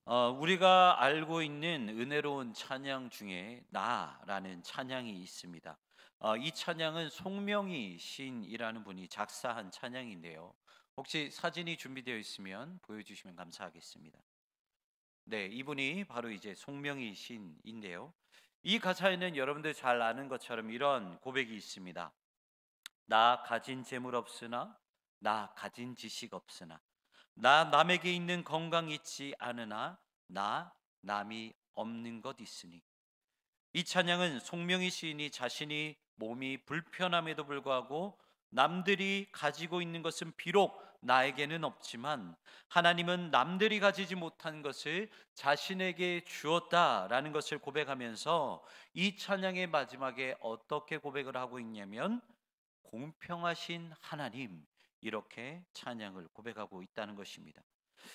우리가 알고 있는 은혜로운 찬양 중에 나라는 찬양이 있습니다. 이 찬양은 송명희 시인이라는 분이 작사한 찬양인데요. 혹시 사진이 준비되어 있으면 보여주시면 감사하겠습니다. 네, 이분이 바로 이제 송명희 시인인데요. 이 가사에는 여러분들 잘 아는 것처럼 이런 고백이 있습니다. 나 가진 재물 없으나, 나 가진 지식 없으나, 나 남에게 있는 건강 있지 않으나, 나 남이 없는 것 있으니. 이 찬양은 송명희 시인이 자신이 몸이 불편함에도 불구하고 남들이 가지고 있는 것은 비록 나에게는 없지만 하나님은 남들이 가지지 못한 것을 자신에게 주었다라는 것을 고백하면서 이 찬양의 마지막에 어떻게 고백을 하고 있냐면 공평하신 하나님, 이렇게 찬양을 고백하고 있다는 것입니다.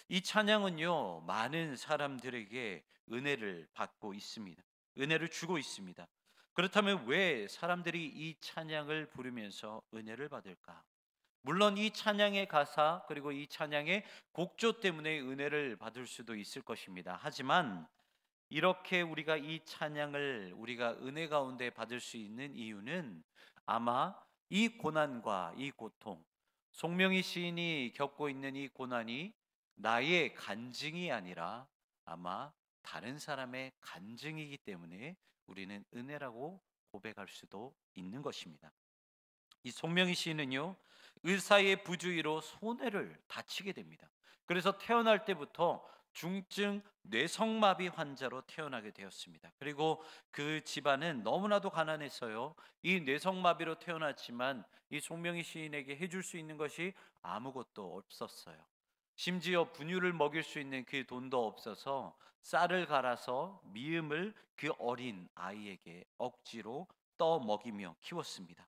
이 찬양은요, 많은 사람들에게 은혜를 받고 있습니다. 은혜를 주고 있습니다. 그렇다면 왜 사람들이 이 찬양을 부르면서 은혜를 받을까? 물론 이 찬양의 가사 그리고 이 찬양의 곡조 때문에 은혜를 받을 수도 있을 것입니다. 하지만 이렇게 우리가 이 찬양을 우리가 은혜 가운데 받을 수 있는 이유는 아마 이 고난과 이 고통, 송명희 시인이 겪고 있는 이 고난이 나의 간증이 아니라 아마 다른 사람의 간증이기 때문에 우리는 은혜라고 고백할 수도 있는 것입니다. 이 송명희 씨는요, 의사의 부주의로 손해를 다치게 됩니다. 그래서 태어날 때부터 중증 뇌성마비 환자로 태어나게 되었습니다. 그리고 그 집안은 너무나도 가난해서요, 이 뇌성마비로 태어났지만 이 송명희 시인에게 해줄 수 있는 것이 아무것도 없었어요. 심지어 분유를 먹일 수 있는 그 돈도 없어서 쌀을 갈아서 미음을 그 어린 아이에게 억지로 떠 먹이며 키웠습니다.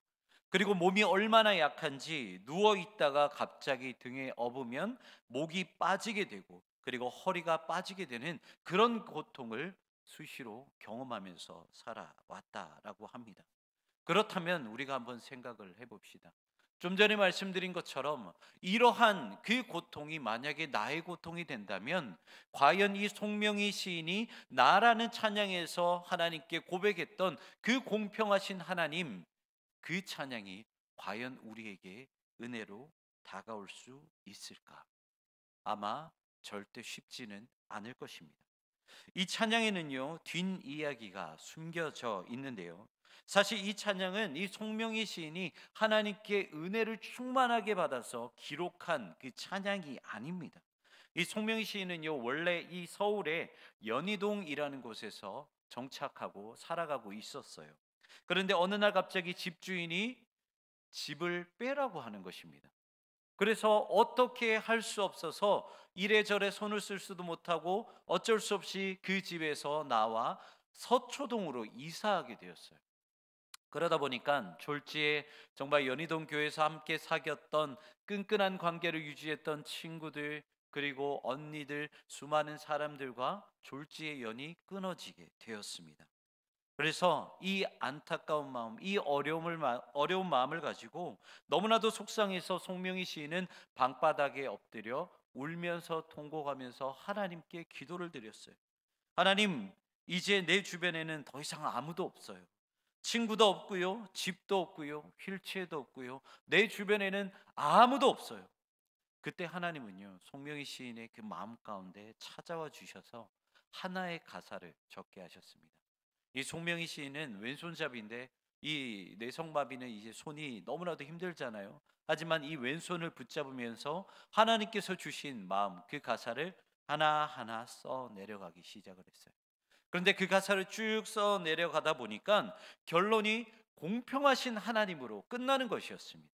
그리고 몸이 얼마나 약한지 누워 있다가 갑자기 등에 업으면 목이 빠지게 되고 그리고 허리가 빠지게 되는 그런 고통을 수시로 경험하면서 살아왔다라고 합니다. 그렇다면 우리가 한번 생각을 해봅시다. 좀 전에 말씀드린 것처럼 이러한 그 고통이 만약에 나의 고통이 된다면 과연 이 송명희 시인이 나라는 찬양에서 하나님께 고백했던 그 공평하신 하나님, 그 찬양이 과연 우리에게 은혜로 다가올 수 있을까? 아마 절대 쉽지는 않을 것입니다. 이 찬양에는요, 뒷이야기가 숨겨져 있는데요. 사실 이 찬양은 이 송명희 시인이 하나님께 은혜를 충만하게 받아서 기록한 그 찬양이 아닙니다. 이 송명희 시인은요, 원래 이 서울의 연희동이라는 곳에서 정착하고 살아가고 있었어요. 그런데 어느 날 갑자기 집주인이 집을 빼라고 하는 것입니다. 그래서 어떻게 할 수 없어서 이래저래 손을 쓸 수도 못하고 어쩔 수 없이 그 집에서 나와 서초동으로 이사하게 되었어요. 그러다 보니까 졸지에 정말 연희동 교회에서 함께 사귀었던 끈끈한 관계를 유지했던 친구들 그리고 언니들 수많은 사람들과 졸지의 연이 끊어지게 되었습니다. 그래서 이 안타까운 마음, 이 어려운 마음을 가지고 너무나도 속상해서 송명희 시인은 방바닥에 엎드려 울면서 통곡하면서 하나님께 기도를 드렸어요. 하나님, 이제 내 주변에는 더 이상 아무도 없어요. 친구도 없고요, 집도 없고요, 휠체어도 없고요. 내 주변에는 아무도 없어요. 그때 하나님은요, 송명희 시인의 그 마음 가운데 찾아와 주셔서 하나의 가사를 적게 하셨습니다. 이 송명희 시인은 왼손잡이인데 이 뇌성마비는 이제 손이 너무나도 힘들잖아요. 하지만 이 왼손을 붙잡으면서 하나님께서 주신 마음, 그 가사를 하나하나 써 내려가기 시작을 했어요. 그런데 그 가사를 쭉 써 내려가다 보니까 결론이 공평하신 하나님으로 끝나는 것이었습니다.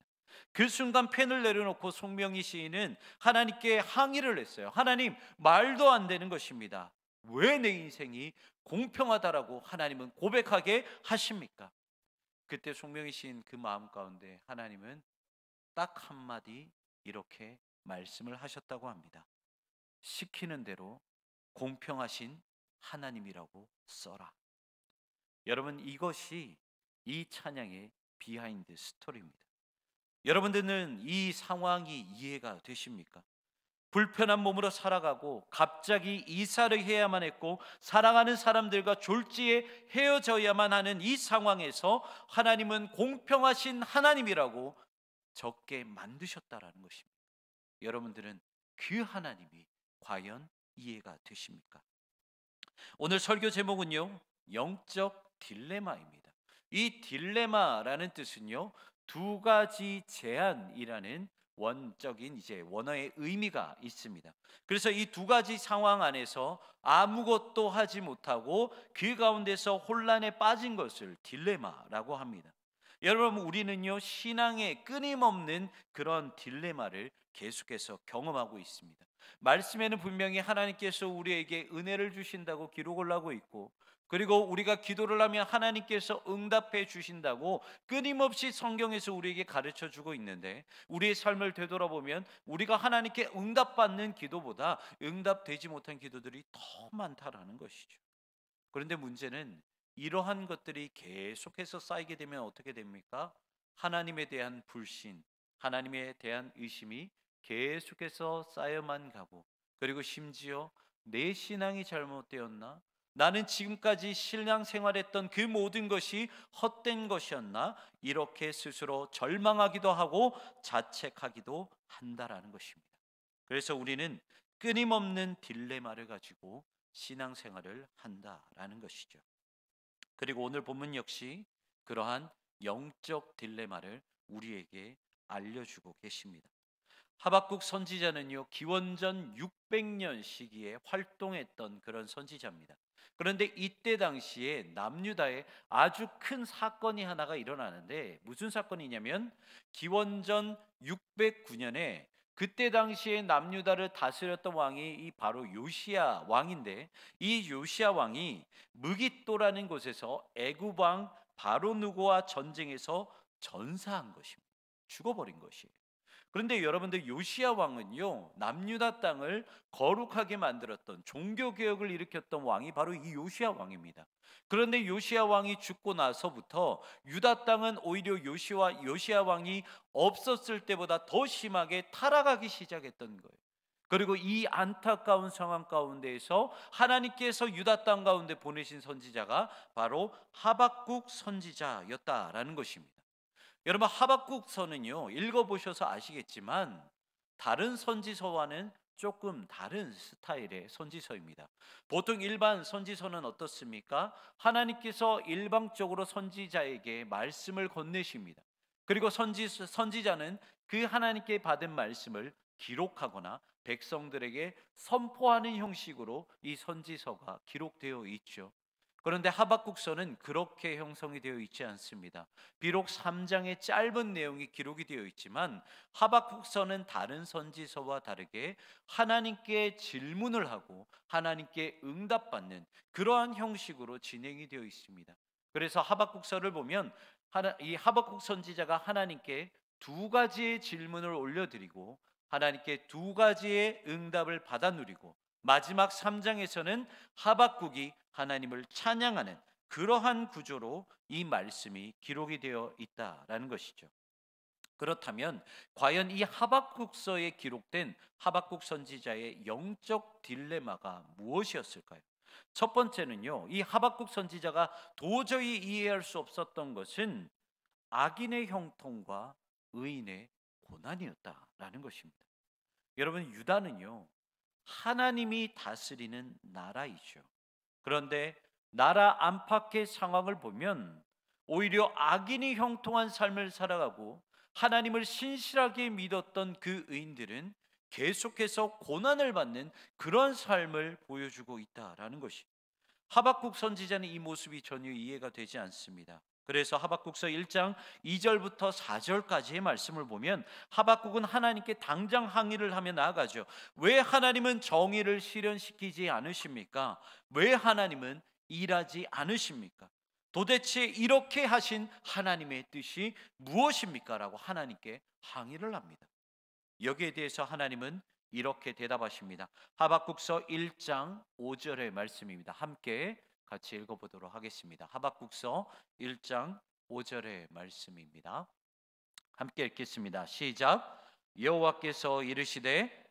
그 순간 펜을 내려놓고 송명희 시인은 하나님께 항의를 했어요. 하나님, 말도 안 되는 것입니다. 왜 내 인생이 공평하다라고 하나님은 고백하게 하십니까? 그때 송명희 시인 그 마음 가운데 하나님은 딱 한마디 이렇게 말씀을 하셨다고 합니다. 시키는 대로 공평하신 하나님이라고 써라. 여러분, 이것이 이 찬양의 비하인드 스토리입니다. 여러분들은 이 상황이 이해가 되십니까? 불편한 몸으로 살아가고 갑자기 이사를 해야만 했고 사랑하는 사람들과 졸지에 헤어져야만 하는 이 상황에서 하나님은 공평하신 하나님이라고 적게 만드셨다라는 것입니다. 여러분들은 그 하나님이 과연 이해가 되십니까? 오늘 설교 제목은요, 영적 딜레마입니다. 이 딜레마라는 뜻은요, 두 가지 제한이라는 원적인 원어의 의미가 있습니다. 그래서 이 두 가지 상황 안에서 아무것도 하지 못하고 그 가운데서 혼란에 빠진 것을 딜레마라고 합니다. 여러분, 우리는요, 신앙의 끊임없는 그런 딜레마를 계속해서 경험하고 있습니다. 말씀에는 분명히 하나님께서 우리에게 은혜를 주신다고 기록을 하고 있고, 그리고 우리가 기도를 하면 하나님께서 응답해 주신다고 끊임없이 성경에서 우리에게 가르쳐 주고 있는데, 우리의 삶을 되돌아보면 우리가 하나님께 응답받는 기도보다 응답되지 못한 기도들이 더 많다라는 것이죠. 그런데 문제는 이러한 것들이 계속해서 쌓이게 되면 어떻게 됩니까? 하나님에 대한 불신, 하나님에 대한 의심이 계속해서 쌓여만 가고, 그리고 심지어 내 신앙이 잘못되었나? 나는 지금까지 신앙 생활했던 그 모든 것이 헛된 것이었나? 이렇게 스스로 절망하기도 하고 자책하기도 한다라는 것입니다. 그래서 우리는 끊임없는 딜레마를 가지고 신앙생활을 한다라는 것이죠. 그리고 오늘 본문 역시 그러한 영적 딜레마를 우리에게 알려주고 계십니다. 하박국 선지자는요, 기원전 600년 시기에 활동했던 그런 선지자입니다. 그런데 이때 당시에 남유다에 아주 큰 사건이 하나가 일어나는데, 무슨 사건이냐면 기원전 609년에 그때 당시에 남유다를 다스렸던 왕이 이 바로 요시야 왕인데, 이 요시야 왕이 무깃도라는 곳에서 애굽 왕 바로 누고와 전쟁에서 전사한 것입니다. 죽어버린 것이에요. 그런데 여러분들, 요시야 왕은요, 남유다 땅을 거룩하게 만들었던, 종교 개혁을 일으켰던 왕이 바로 이 요시야 왕입니다. 그런데 요시야 왕이 죽고 나서부터 유다 땅은 오히려 요시야 왕이 없었을 때보다 더 심하게 타락하기 시작했던 거예요. 그리고 이 안타까운 상황 가운데에서 하나님께서 유다 땅 가운데 보내신 선지자가 바로 하박국 선지자였다라는 것입니다. 여러분, 하박국서는요, 읽어보셔서 아시겠지만 다른 선지서와는 조금 다른 스타일의 선지서입니다. 보통 일반 선지서는 어떻습니까? 하나님께서 일방적으로 선지자에게 말씀을 건네십니다. 그리고 선지자는 그 하나님께 받은 말씀을 기록하거나 백성들에게 선포하는 형식으로 이 선지서가 기록되어 있죠. 그런데 하박국서는 그렇게 형성이 되어 있지 않습니다. 비록 3장의 짧은 내용이 기록이 되어 있지만 하박국서는 다른 선지서와 다르게 하나님께 질문을 하고 하나님께 응답받는 그러한 형식으로 진행이 되어 있습니다. 그래서 하박국서를 보면 이 하박국 선지자가 하나님께 두 가지의 질문을 올려드리고 하나님께 두 가지의 응답을 받아 누리고, 마지막 3장에서는 하박국이 하나님을 찬양하는 그러한 구조로 이 말씀이 기록이 되어 있다라는 것이죠. 그렇다면 과연 이 하박국서에 기록된 하박국 선지자의 영적 딜레마가 무엇이었을까요? 첫 번째는요, 이 하박국 선지자가 도저히 이해할 수 없었던 것은 악인의 형통과 의인의 고난이었다라는 것입니다. 여러분, 유다는요, 하나님이 다스리는 나라이죠. 그런데 나라 안팎의 상황을 보면 오히려 악인이 형통한 삶을 살아가고 하나님을 신실하게 믿었던 그 의인들은 계속해서 고난을 받는 그런 삶을 보여주고 있다라는 것이, 하박국 선지자는 이 모습이 전혀 이해가 되지 않습니다. 그래서 하박국서 1장 2절부터 4절까지의 말씀을 보면 하박국은 하나님께 당장 항의를 하며 나아가죠. 왜 하나님은 정의를 실현시키지 않으십니까? 왜 하나님은 일하지 않으십니까? 도대체 이렇게 하신 하나님의 뜻이 무엇입니까? 라고 하나님께 항의를 합니다. 여기에 대해서 하나님은 이렇게 대답하십니다. 하박국서 1장 5절의 말씀입니다. 함께 같이 읽어보도록 하겠습니다. 하박국서 1장 5절의 말씀입니다. 함께 읽겠습니다. 시작. 여호와께서 이르시되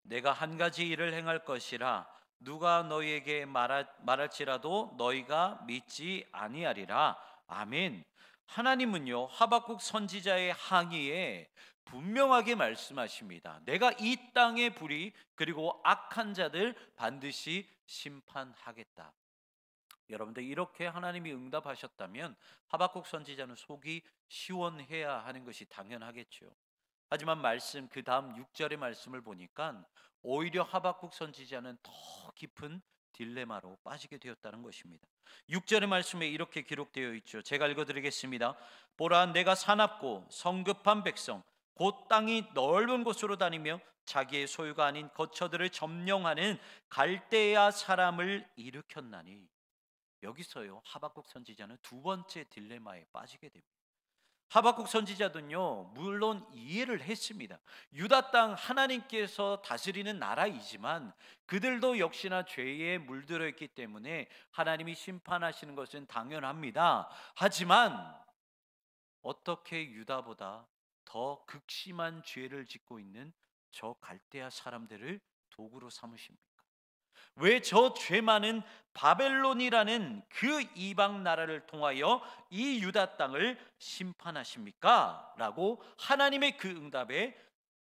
내가 한 가지 일을 행할 것이라 누가 너희에게 말할지라도 너희가 믿지 아니하리라. 아멘. 하나님은요, 하박국 선지자의 항의에 분명하게 말씀하십니다. 내가 이 땅의 불의 그리고 악한 자들 반드시 심판하겠다. 여러분들, 이렇게 하나님이 응답하셨다면 하박국 선지자는 속이 시원해야 하는 것이 당연하겠죠. 하지만 말씀 그 다음 6절의 말씀을 보니까 오히려 하박국 선지자는 더 깊은 딜레마로 빠지게 되었다는 것입니다. 6절의 말씀에 이렇게 기록되어 있죠. 제가 읽어드리겠습니다. 보라, 내가 사납고 성급한 백성 곧 땅이 넓은 곳으로 다니며 자기의 소유가 아닌 거처들을 점령하는 갈대아 사람을 일으켰나니. 여기서요, 하박국 선지자는 두 번째 딜레마에 빠지게 됩니다. 하박국 선지자는요, 물론 이해를 했습니다. 유다 땅 하나님께서 다스리는 나라이지만 그들도 역시나 죄에 물들어 있기 때문에 하나님이 심판하시는 것은 당연합니다. 하지만 어떻게 유다보다 더 극심한 죄를 짓고 있는 저 갈대아 사람들을 도구로 삼으십니까? 왜 저 죄 많은 바벨론이라는 그 이방 나라를 통하여 이 유다 땅을 심판하십니까? 라고 하나님의 그 응답에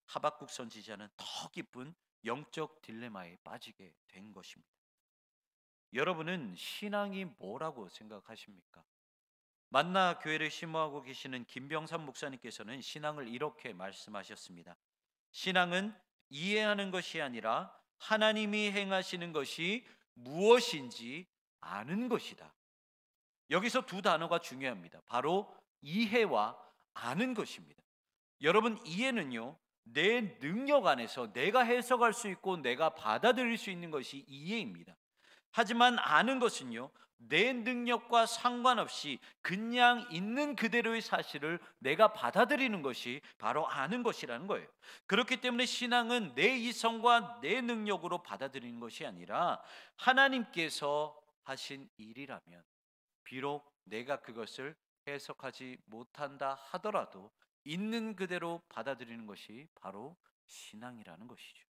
하박국 선지자는 더 깊은 영적 딜레마에 빠지게 된 것입니다. 여러분은 신앙이 뭐라고 생각하십니까? 만나 교회를 심호하고 계시는 김병삼 목사님께서는 신앙을 이렇게 말씀하셨습니다. 신앙은 이해하는 것이 아니라 하나님이 행하시는 것이 무엇인지 아는 것이다. 여기서 두 단어가 중요합니다. 바로 이해와 아는 것입니다. 여러분, 이해는요, 내 능력 안에서 내가 해석할 수 있고 내가 받아들일 수 있는 것이 이해입니다. 하지만 아는 것은요, 내 능력과 상관없이 그냥 있는 그대로의 사실을 내가 받아들이는 것이 바로 아는 것이라는 거예요. 그렇기 때문에 신앙은 내 이성과 내 능력으로 받아들이는 것이 아니라 하나님께서 하신 일이라면, 비록 내가 그것을 해석하지 못한다 하더라도 있는 그대로 받아들이는 것이 바로 신앙이라는 것이죠.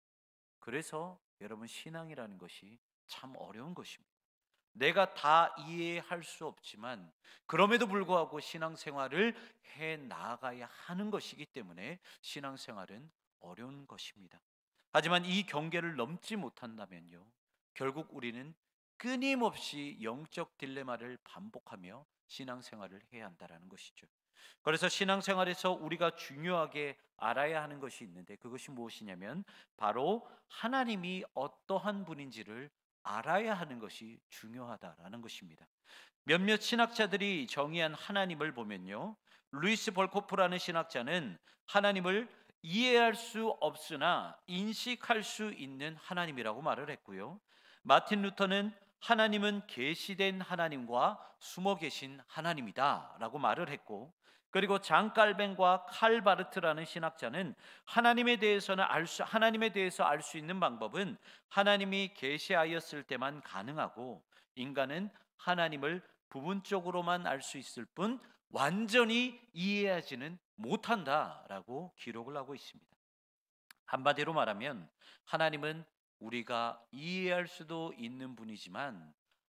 그래서 여러분, 신앙이라는 것이 참 어려운 것입니다. 내가 다 이해할 수 없지만 그럼에도 불구하고 신앙생활을 해 나가야 하는 것이기 때문에 신앙생활은 어려운 것입니다. 하지만 이 경계를 넘지 못한다면요, 결국 우리는 끊임없이 영적 딜레마를 반복하며 신앙생활을 해야 한다는 것이죠. 그래서 신앙생활에서 우리가 중요하게 알아야 하는 것이 있는데, 그것이 무엇이냐면 바로 하나님이 어떠한 분인지를 알아야 하는 것이 중요하다라는 것입니다. 몇몇 신학자들이 정의한 하나님을 보면요, 루이스 벌코프라는 신학자는 하나님을 이해할 수 없으나 인식할 수 있는 하나님이라고 말을 했고요, 마틴 루터는 하나님은 계시된 하나님과 숨어 계신 하나님이다라고 말을 했고, 그리고 장 깔벤과 칼 바르트라는 신학자는 하나님에 대해서 알 수 있는 방법은 하나님이 계시하였을 때만 가능하고, 인간은 하나님을 부분적으로만 알 수 있을 뿐 완전히 이해하지는 못한다라고 기록을 하고 있습니다. 한마디로 말하면 하나님은 우리가 이해할 수도 있는 분이지만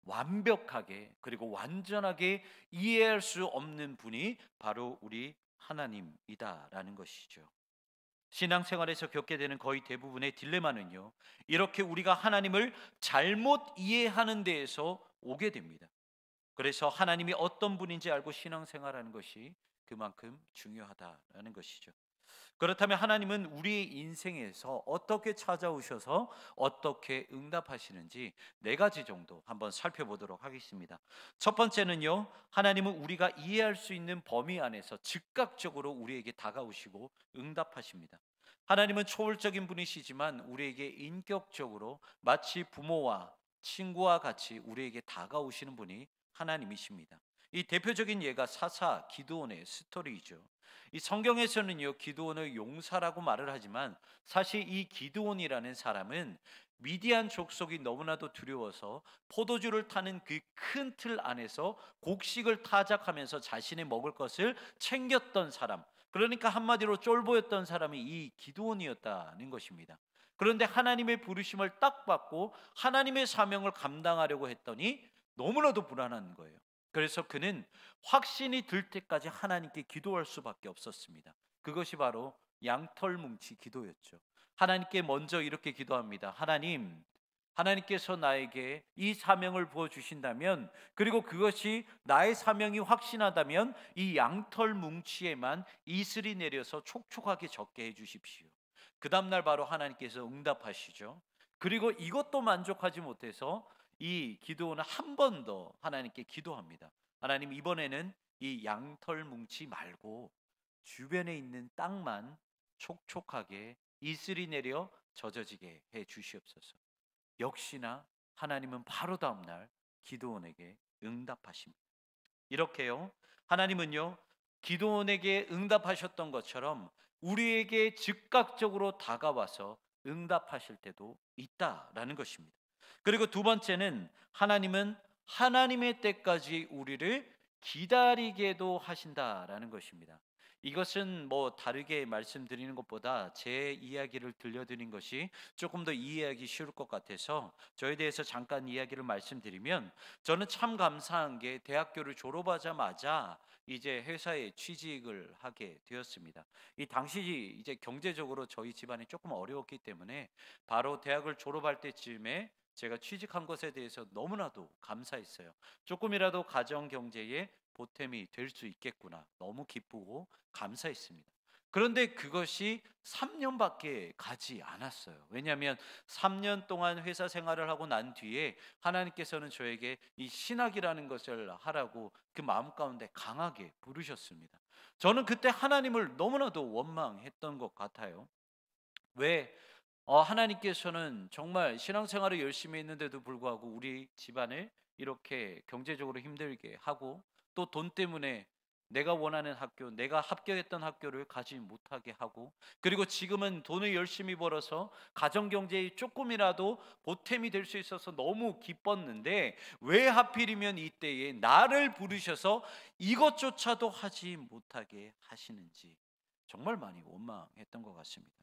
완벽하게 그리고 완전하게 이해할 수 없는 분이 바로 우리 하나님이다라는 것이죠. 신앙생활에서 겪게 되는 거의 대부분의 딜레마는요, 이렇게 우리가 하나님을 잘못 이해하는 데에서 오게 됩니다. 그래서 하나님이 어떤 분인지 알고 신앙생활하는 것이 그만큼 중요하다라는 것이죠. 그렇다면 하나님은 우리의 인생에서 어떻게 찾아오셔서 어떻게 응답하시는지 네 가지 정도 한번 살펴보도록 하겠습니다. 첫 번째는요, 하나님은 우리가 이해할 수 있는 범위 안에서 즉각적으로 우리에게 다가오시고 응답하십니다. 하나님은 초월적인 분이시지만 우리에게 인격적으로 마치 부모와 친구와 같이 우리에게 다가오시는 분이 하나님이십니다. 이 대표적인 예가 사사 기드온의 스토리이죠. 이 성경에서는요, 기드온을 용사라고 말을 하지만 사실 이 기드온이라는 사람은 미디안 족속이 너무나도 두려워서 포도주를 타는 그 큰 틀 안에서 곡식을 타작하면서 자신의 먹을 것을 챙겼던 사람, 그러니까 한마디로 쫄보였던 사람이 이 기드온이었다는 것입니다. 그런데 하나님의 부르심을 딱 받고 하나님의 사명을 감당하려고 했더니 너무나도 불안한 거예요. 그래서 그는 확신이 들 때까지 하나님께 기도할 수밖에 없었습니다. 그것이 바로 양털뭉치 기도였죠. 하나님께 먼저 이렇게 기도합니다. 하나님, 하나님께서 나에게 이 사명을 부어주신다면, 그리고 그것이 나의 사명이 확신하다면 이 양털 뭉치에만 이슬이 내려서 촉촉하게 적게 해주십시오. 그 다음날 바로 하나님께서 응답하시죠. 그리고 이것도 만족하지 못해서 이 기도는 한 번 더 하나님께 기도합니다. 하나님, 이번에는 이 양털 뭉치 말고 주변에 있는 땅만 촉촉하게 이슬이 내려 젖어지게 해 주시옵소서. 역시나 하나님은 바로 다음 날 기드온에게 응답하십니다. 이렇게요, 하나님은요, 기드온에게 응답하셨던 것처럼 우리에게 즉각적으로 다가와서 응답하실 때도 있다라는 것입니다. 그리고 두 번째는 하나님은 하나님의 때까지 우리를 기다리게도 하신다라는 것입니다. 이것은 뭐 다르게 말씀드리는 것보다 제 이야기를 들려드린 것이 조금 더 이해하기 쉬울 것 같아서 저에 대해서 잠깐 이야기를 말씀드리면, 저는 참 감사한 게 대학교를 졸업하자마자 이제 회사에 취직을 하게 되었습니다. 이 당시 이제 경제적으로 저희 집안이 조금 어려웠기 때문에 바로 대학을 졸업할 때쯤에 제가 취직한 것에 대해서 너무나도 감사했어요. 조금이라도 가정 경제에 보탬이 될 수 있겠구나. 너무 기쁘고 감사했습니다. 그런데 그것이 3년밖에 가지 않았어요. 왜냐하면 3년 동안 회사 생활을 하고 난 뒤에 하나님께서는 저에게 이 신학이라는 것을 하라고 그 마음 가운데 강하게 부르셨습니다. 저는 그때 하나님을 너무나도 원망했던 것 같아요. 왜 하나님께서는 정말 신앙생활을 열심히 했는데도 불구하고 우리 집안을 이렇게 경제적으로 힘들게 하고, 또 돈 때문에 내가 원하는 학교, 내가 합격했던 학교를 가지 못하게 하고, 그리고 지금은 돈을 열심히 벌어서 가정 경제에 조금이라도 보탬이 될 수 있어서 너무 기뻤는데 왜 하필이면 이때에 나를 부르셔서 이것조차도 하지 못하게 하시는지 정말 많이 원망했던 것 같습니다.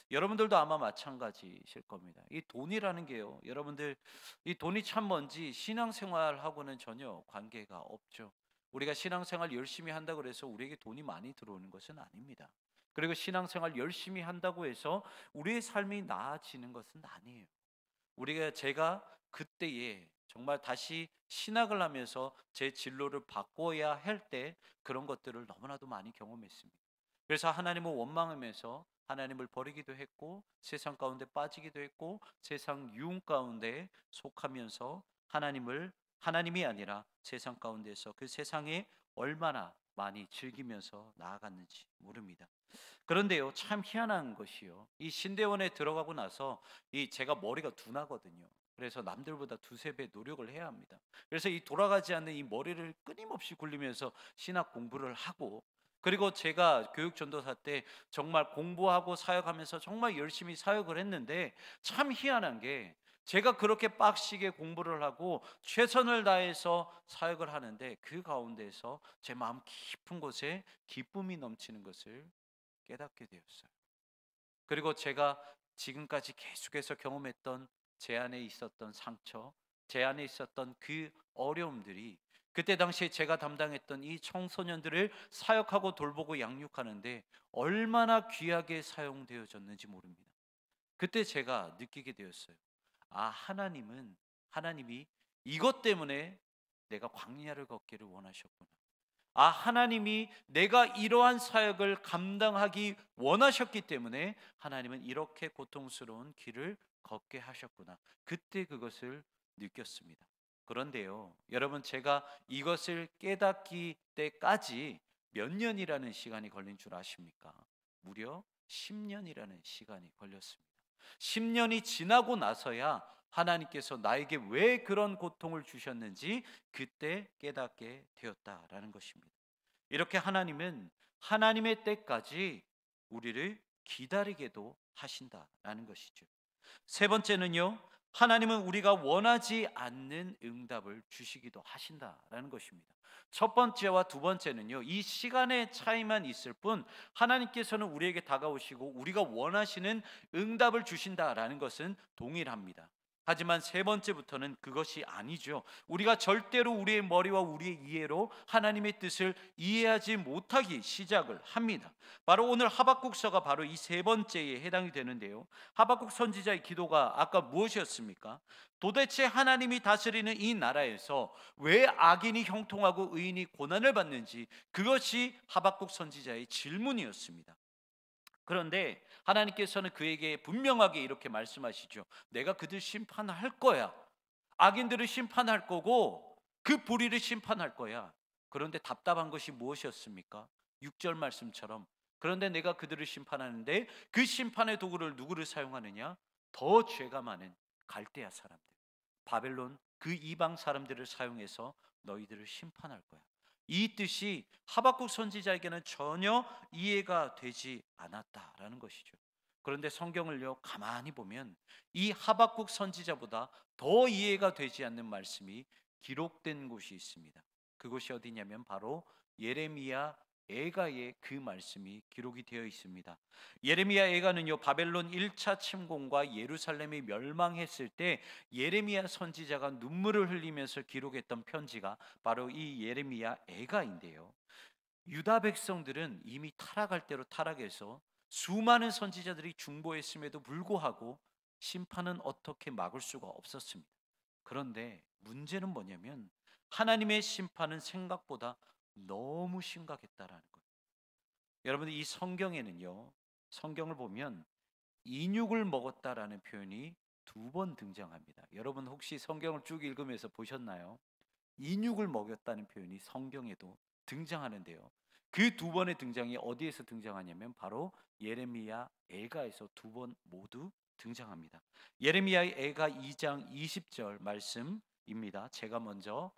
여러분들도 아마 마찬가지실 겁니다. 이 돈이라는 게요, 여러분들, 이 돈이 참 뭔지 신앙생활하고는 전혀 관계가 없죠. 우리가 신앙생활 열심히 한다고 해서 우리에게 돈이 많이 들어오는 것은 아닙니다. 그리고 신앙생활 열심히 한다고 해서 우리의 삶이 나아지는 것은 아니에요. 제가 그때에 정말 다시 신학을 하면서 제 진로를 바꿔야 할 때 그런 것들을 너무나도 많이 경험했습니다. 그래서 하나님을 원망하면서 하나님을 버리기도 했고, 세상 가운데 빠지기도 했고, 세상 유혹 가운데 속하면서 하나님이 아니라 세상 가운데서 그 세상에 얼마나 많이 즐기면서 나아갔는지 모릅니다. 그런데요, 참 희한한 것이요, 이 신대원에 들어가고 나서 이 제가 머리가 둔하거든요. 그래서 남들보다 두세 배 노력을 해야 합니다. 그래서 이 돌아가지 않는 이 머리를 끊임없이 굴리면서 신학 공부를 하고, 그리고 제가 교육 전도사 때 정말 공부하고 사역하면서 정말 열심히 사역을 했는데, 참 희한한 게 제가 그렇게 빡시게 공부를 하고 최선을 다해서 사역을 하는데 그 가운데서 제 마음 깊은 곳에 기쁨이 넘치는 것을 깨닫게 되었어요. 그리고 제가 지금까지 계속해서 경험했던 제 안에 있었던 상처, 제 안에 있었던 그 어려움들이 그때 당시에 제가 담당했던 이 청소년들을 사역하고 돌보고 양육하는데 얼마나 귀하게 사용되어졌는지 모릅니다. 그때 제가 느끼게 되었어요. 아, 하나님이 이것 때문에 내가 광야를 걷기를 원하셨구나. 아, 하나님이 내가 이러한 사역을 감당하기 원하셨기 때문에 하나님은 이렇게 고통스러운 길을 걷게 하셨구나. 그때 그것을 느꼈습니다. 그런데요, 여러분, 제가 이것을 깨닫기 때까지 몇 년이라는 시간이 걸린 줄 아십니까? 무려 10년이라는 시간이 걸렸습니다. 10년이 지나고 나서야 하나님께서 나에게 왜 그런 고통을 주셨는지 그때 깨닫게 되었다라는 것입니다. 이렇게 하나님은 하나님의 때까지 우리를 기다리게도 하신다라는 것이죠. 세 번째는요, 하나님은 우리가 원하지 않는 응답을 주시기도 하신다라는 것입니다. 첫 번째와 두 번째는요, 이 시간의 차이만 있을 뿐 하나님께서는 우리에게 다가오시고 우리가 원하시는 응답을 주신다라는 것은 동일합니다. 하지만 세 번째부터는 그것이 아니죠. 우리가 절대로 우리의 머리와 우리의 이해로 하나님의 뜻을 이해하지 못하기 시작을 합니다. 바로 오늘 하박국서가 바로 이 세 번째에 해당이 되는데요. 하박국 선지자의 기도가 아까 무엇이었습니까? 도대체 하나님이 다스리는 이 나라에서 왜 악인이 형통하고 의인이 고난을 받는지, 그것이 하박국 선지자의 질문이었습니다. 그런데 하나님께서는 그에게 분명하게 이렇게 말씀하시죠. 내가 그들 심판할 거야. 악인들을 심판할 거고 그 불의를 심판할 거야. 그런데 답답한 것이 무엇이었습니까? 6절 말씀처럼, 그런데 내가 그들을 심판하는데 그 심판의 도구를 누구를 사용하느냐? 더 죄가 많은 갈대아 사람들, 바벨론 그 이방 사람들을 사용해서 너희들을 심판할 거야. 이 뜻이 하박국 선지자에게는 전혀 이해가 되지 않았다라는 것이죠. 그런데 성경을요, 가만히 보면 이 하박국 선지자보다 더 이해가 되지 않는 말씀이 기록된 곳이 있습니다. 그곳이 어디냐면 바로 예레미야 애가의 그 말씀이 기록이 되어 있습니다. 예레미야 애가는요, 바벨론 1차 침공과 예루살렘이 멸망했을 때 예레미야 선지자가 눈물을 흘리면서 기록했던 편지가 바로 이 예레미야 애가인데요. 유다 백성들은 이미 타락할 대로 타락해서 수많은 선지자들이 중보했음에도 불구하고 심판은 어떻게 막을 수가 없었습니다. 그런데 문제는 뭐냐면 하나님의 심판은 생각보다 너무 심각했다라는 거예요. 여러분, 이 성경에는요, 성경을 보면 인육을 먹었다라는 표현이 두 번 등장합니다. 여러분 혹시 성경을 쭉 읽으면서 보셨나요? 인육을 먹였다는 표현이 성경에도 등장하는데요. 그 두 번의 등장이 어디에서 등장하냐면 바로 예레미야 애가에서 두 번 모두 등장합니다. 예레미야 애가 2장 20절 말씀입니다. 제가 먼저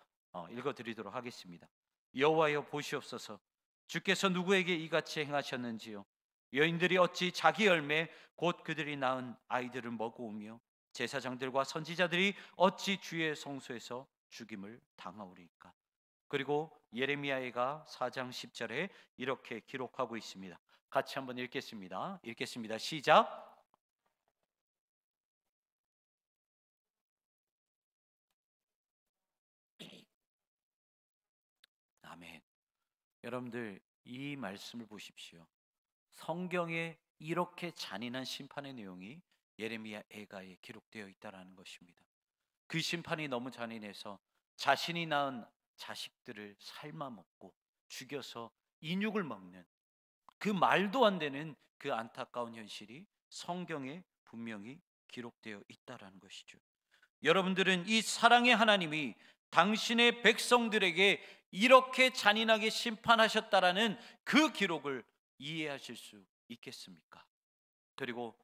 읽어드리도록 하겠습니다. 여호와여 보시옵소서, 주께서 누구에게 이같이 행하셨는지요? 여인들이 어찌 자기 열매 곧 그들이 낳은 아이들을 먹어오며 제사장들과 선지자들이 어찌 주의 성소에서 죽임을 당하오리까? 그리고 예레미야가 4장 10절에 이렇게 기록하고 있습니다. 같이 한번 읽겠습니다. 읽겠습니다. 시작. 아멘. 여러분들 이 말씀을 보십시오. 성경에 이렇게 잔인한 심판의 내용이 예레미야 애가에 기록되어 있다라는 것입니다. 그 심판이 너무 잔인해서 자신이 낳은 자식들을 삶아 먹고 죽여서 인육을 먹는 그 말도 안 되는 그 안타까운 현실이 성경에 분명히 기록되어 있다라는 것이죠. 여러분들은 이 사랑의 하나님이 당신의 백성들에게 이렇게 잔인하게 심판하셨다라는 그 기록을 이해하실 수 있겠습니까? 그리고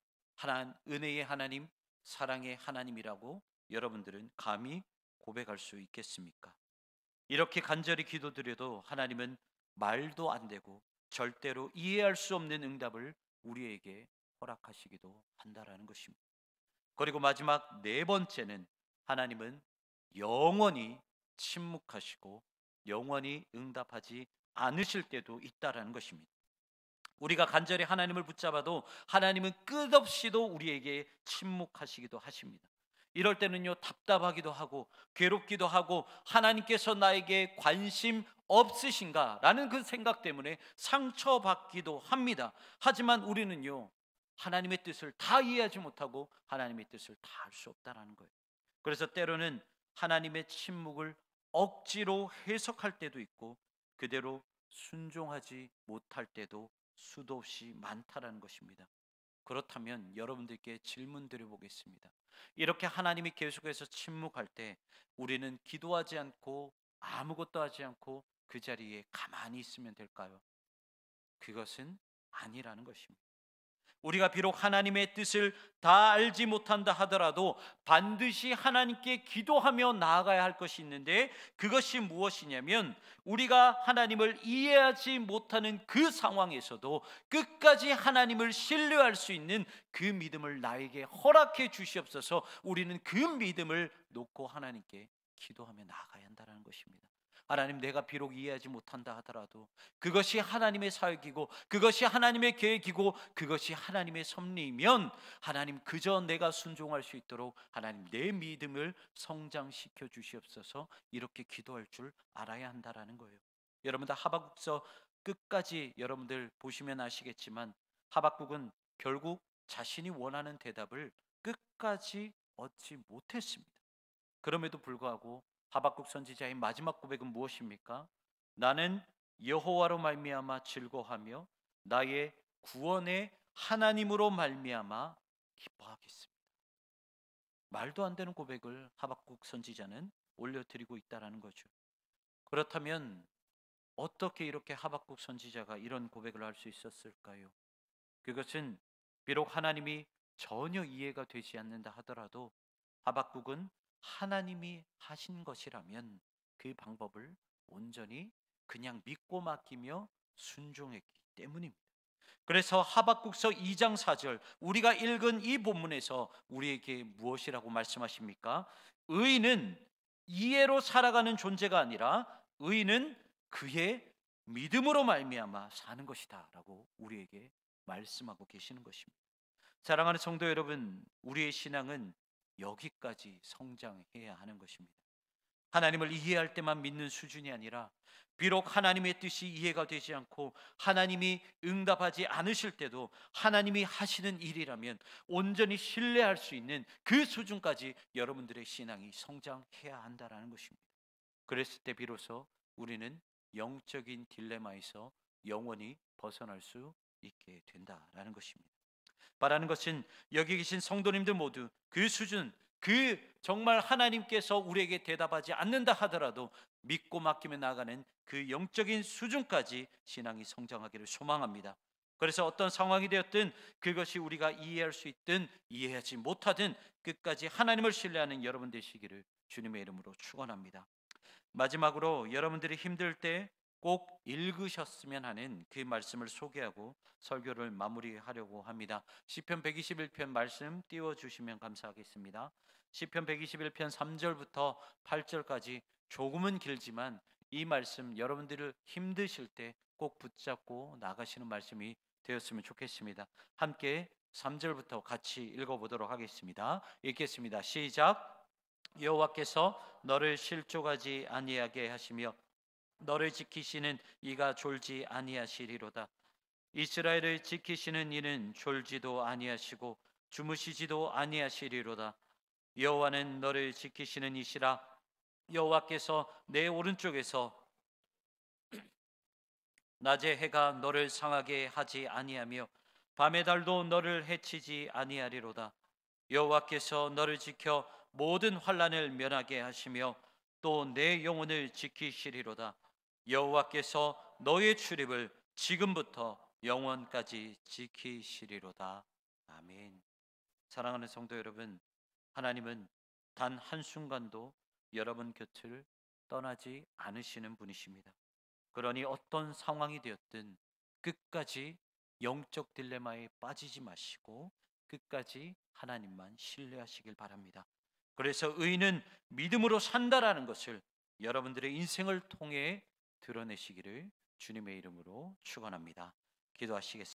은혜의 하나님, 사랑의 하나님이라고 여러분들은 감히 고백할 수 있겠습니까? 이렇게 간절히 기도드려도 하나님은 말도 안 되고 절대로 이해할 수 없는 응답을 우리에게 허락하시기도 한다라는 것입니다. 그리고 마지막 네 번째는 하나님은 영원히 침묵하시고 영원히 응답하지 않으실 때도 있다라는 것입니다. 우리가 간절히 하나님을 붙잡아도 하나님은 끝없이도 우리에게 침묵하시기도 하십니다. 이럴 때는요, 답답하기도 하고 괴롭기도 하고 하나님께서 나에게 관심 없으신가라는 그 생각 때문에 상처받기도 합니다. 하지만 우리는요, 하나님의 뜻을 다 이해하지 못하고 하나님의 뜻을 다 알 수 없다라는 거예요. 그래서 때로는 하나님의 침묵을 억지로 해석할 때도 있고 그대로 순종하지 못할 때도 수도 없이 많다라는 것입니다. 그렇다면 여러분들께 질문 드려보겠습니다. 이렇게 하나님이 계속해서 침묵할 때 우리는 기도하지 않고 아무것도 하지 않고 그 자리에 가만히 있으면 될까요? 그것은 아니라는 것입니다. 우리가 비록 하나님의 뜻을 다 알지 못한다 하더라도 반드시 하나님께 기도하며 나아가야 할 것이 있는데, 그것이 무엇이냐면 우리가 하나님을 이해하지 못하는 그 상황에서도 끝까지 하나님을 신뢰할 수 있는 그 믿음을 나에게 허락해 주시옵소서. 우리는 그 믿음을 놓고 하나님께 기도하며 나아가야 한다는 것입니다. 하나님, 내가 비록 이해하지 못한다 하더라도 그것이 하나님의 사역이고 그것이 하나님의 계획이고 그것이 하나님의 섭리이면 하나님, 그저 내가 순종할 수 있도록 하나님 내 믿음을 성장시켜 주시옵소서. 이렇게 기도할 줄 알아야 한다라는 거예요. 여러분들 하박국서 끝까지 여러분들 보시면 아시겠지만 하박국은 결국 자신이 원하는 대답을 끝까지 얻지 못했습니다. 그럼에도 불구하고 하박국 선지자의 마지막 고백은 무엇입니까? 나는 여호와로 말미암아 즐거워하며 나의 구원의 하나님으로 말미암아 기뻐하겠습니다. 말도 안 되는 고백을 하박국 선지자는 올려드리고 있다는 거죠. 그렇다면 어떻게 이렇게 하박국 선지자가 이런 고백을 할 수 있었을까요? 그것은 비록 하나님이 전혀 이해가 되지 않는다 하더라도 하박국은 하나님이 하신 것이라면 그 방법을 온전히 그냥 믿고 맡기며 순종했기 때문입니다. 그래서 하박국서 2장 4절, 우리가 읽은 이 본문에서 우리에게 무엇이라고 말씀하십니까? 의인은 이해로 살아가는 존재가 아니라 의인은 그의 믿음으로 말미암아 사는 것이다 라고 우리에게 말씀하고 계시는 것입니다. 사랑하는 성도 여러분, 우리의 신앙은 여기까지 성장해야 하는 것입니다. 하나님을 이해할 때만 믿는 수준이 아니라 비록 하나님의 뜻이 이해가 되지 않고 하나님이 응답하지 않으실 때도 하나님이 하시는 일이라면 온전히 신뢰할 수 있는 그 수준까지 여러분들의 신앙이 성장해야 한다는 것입니다. 그랬을 때 비로소 우리는 영적인 딜레마에서 영원히 벗어날 수 있게 된다라는 것입니다. 바라는 것은 여기 계신 성도님들 모두 그 수준, 그 정말 하나님께서 우리에게 대답하지 않는다 하더라도 믿고 맡기며 나아가는 그 영적인 수준까지 신앙이 성장하기를 소망합니다. 그래서 어떤 상황이 되었든 그것이 우리가 이해할 수 있든 이해하지 못하든 끝까지 하나님을 신뢰하는 여러분 되시기를 주님의 이름으로 축원합니다. 마지막으로 여러분들이 힘들 때 꼭 읽으셨으면 하는 그 말씀을 소개하고 설교를 마무리하려고 합니다. 시편 121편 말씀 띄워주시면 감사하겠습니다. 시편 121편 3절부터 8절까지 조금은 길지만 이 말씀 여러분들을 힘드실 때 꼭 붙잡고 나가시는 말씀이 되었으면 좋겠습니다. 함께 3절부터 같이 읽어보도록 하겠습니다. 읽겠습니다. 시작. 여호와께서 너를 실족하지 아니하게 하시며 너를 지키시는 이가 졸지 아니하시리로다. 이스라엘을 지키시는 이는 졸지도 아니하시고 주무시지도 아니하시리로다. 여호와는 너를 지키시는 이시라. 여호와께서 내 오른쪽에서 낮에 해가 너를 상하게 하지 아니하며 밤의 달도 너를 해치지 아니하리로다. 여호와께서 너를 지켜 모든 환난을 면하게 하시며 또 내 영혼을 지키시리로다. 여호와께서 너의 출입을 지금부터 영원까지 지키시리로다. 아멘. 사랑하는 성도 여러분, 하나님은 단 한순간도 여러분 곁을 떠나지 않으시는 분이십니다. 그러니 어떤 상황이 되었든 끝까지 영적 딜레마에 빠지지 마시고 끝까지 하나님만 신뢰하시길 바랍니다. 그래서 의인은 믿음으로 산다라는 것을 여러분들의 인생을 통해 드러내시기를 주님의 이름으로 축원합니다. 기도하시겠습니다.